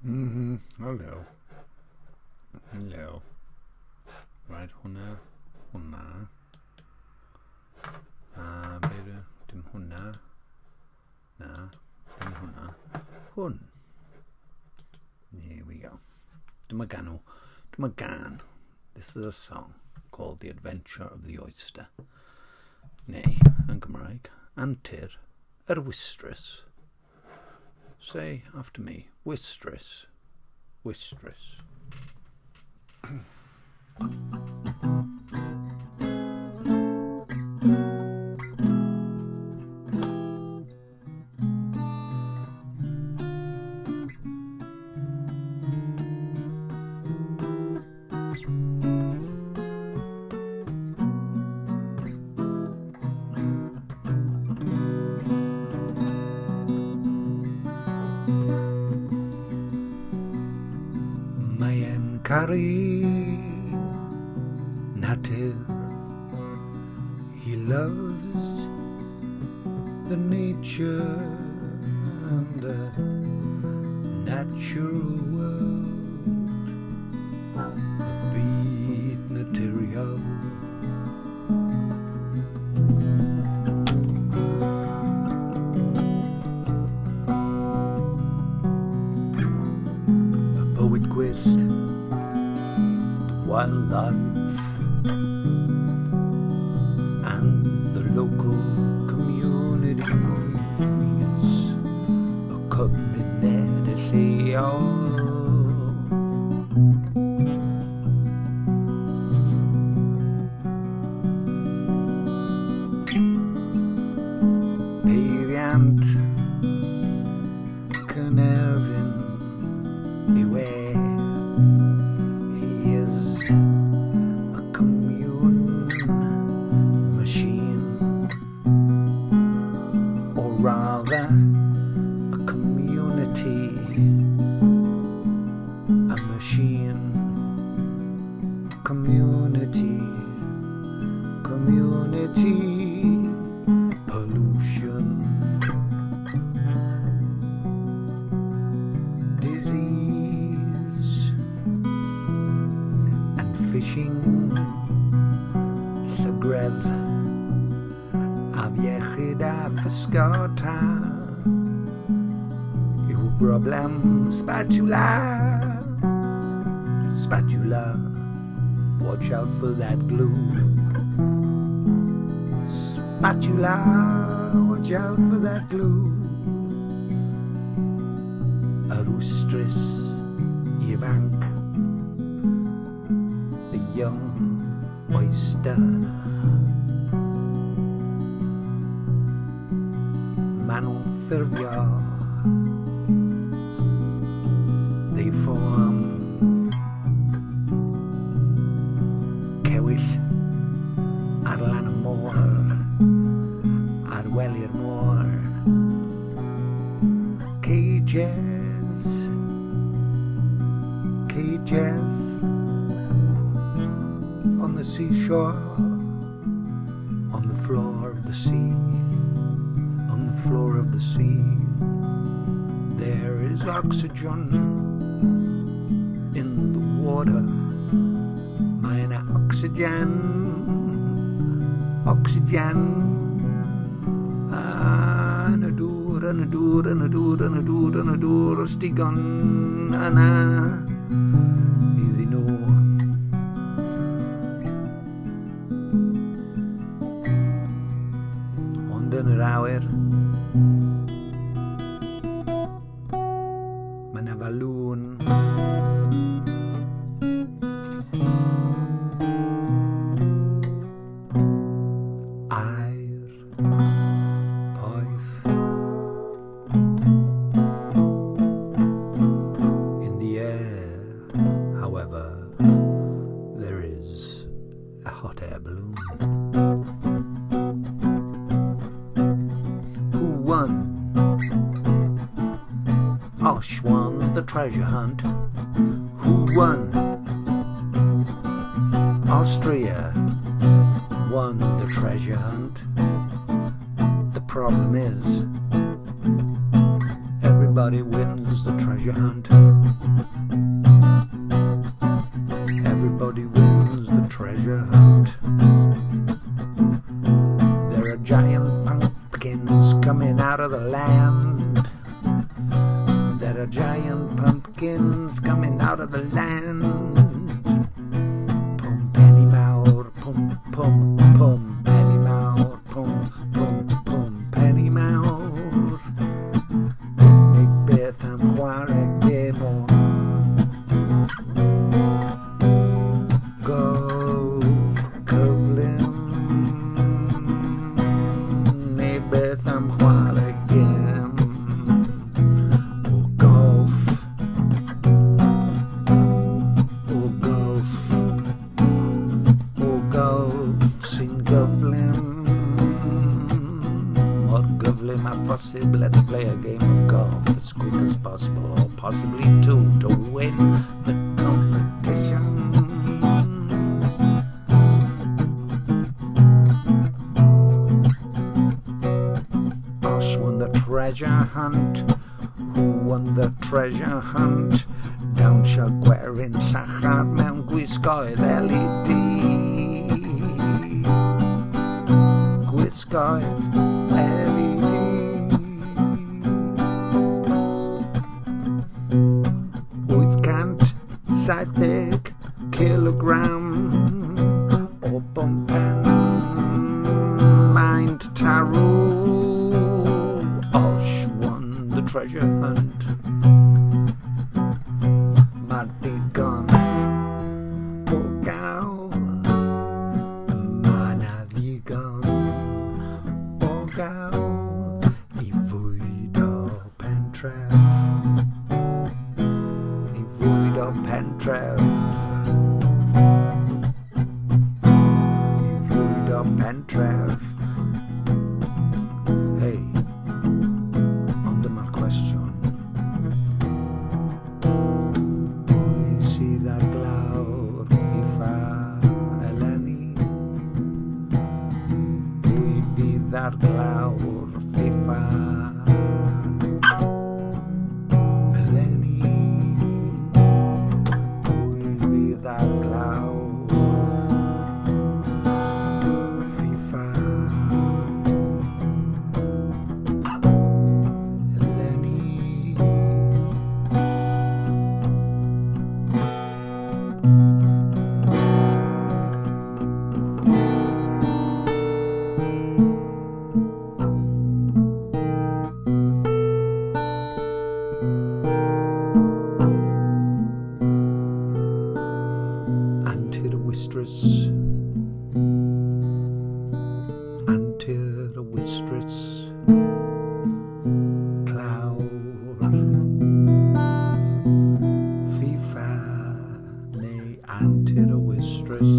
Hello. Hello. Right, hwnna. Dim hwnna. Na, dim hwnna. Hwn. Here we go. Dyma gan. This is a song called The Adventure of the Oyster. Neu, yn Gymraeg, antur wystrys. Say after me, wystrys. Wystrys. Caru natur. He loves the nature and the natural world, the beat material. A poet quest, wildlife, and the local communities are coming there to see all. Peiriant Cynefin beware. Rather, a community, a machine, community, pollution, disease, and fishing, llygred. Afiechyd a physgota yw broblem spatula. Watch out for that glue. Spatula, watch out for that glue. Yr wystrys ifanc, the young oyster. Manon ffurfio, they form cewyll ar lan y môr, ar wely'r môr. Cages on the seashore, on the floor of the sea. Floor of the sea, there is oxygen in the water. Meine oxygen. Nadur, stigon, ana, iddyn nhw. Ond yn yr awyr, Manavaloon. Air, poeth. In the air, however, there is a hot air balloon. Who won? Osh won the treasure hunt. Who won? Austria won the treasure hunt. The problem is, everybody Everybody wins the treasure hunt. Everybody wins the treasure hunt. There are giant pumpkins coming out of the land. There are giant pumpkins coming out of the land. Pum penny mawr, pum pum pum penny mawr, pum pum pum penny mawr. Unig beth am chwarae gêm o golf cyflym. Unig beth am chwarae gêm o golf. O golf. O golf sy'n gyflym. Mor gyflym a phosib, let's play a game of golf as quick as possible, or possibly two, to win the competition. Osh won the treasure hunt. Who won the treasure hunt? Dawnsio gwerin llachar mewn gwisgoedd LED. Gwisgoedd LED. 870 kilogram o bwmpen maint tarw. Osh won the treasure hunt. Mae'r digon o gael. Mae 'na ddigon o gael i fwyd o pentref. I fwyd o pentref. I fwyd o pentref. Hei, ond dyma'r cwestiwn. Pwy sydd â glawr FIFA eleni? Pwy fydd ar glawr FIFA eleni? Pwy fydd ar glawr FIFA eleni? Antur wystrys. Antur wystrys. Clawr FIFA neu antur wystrys.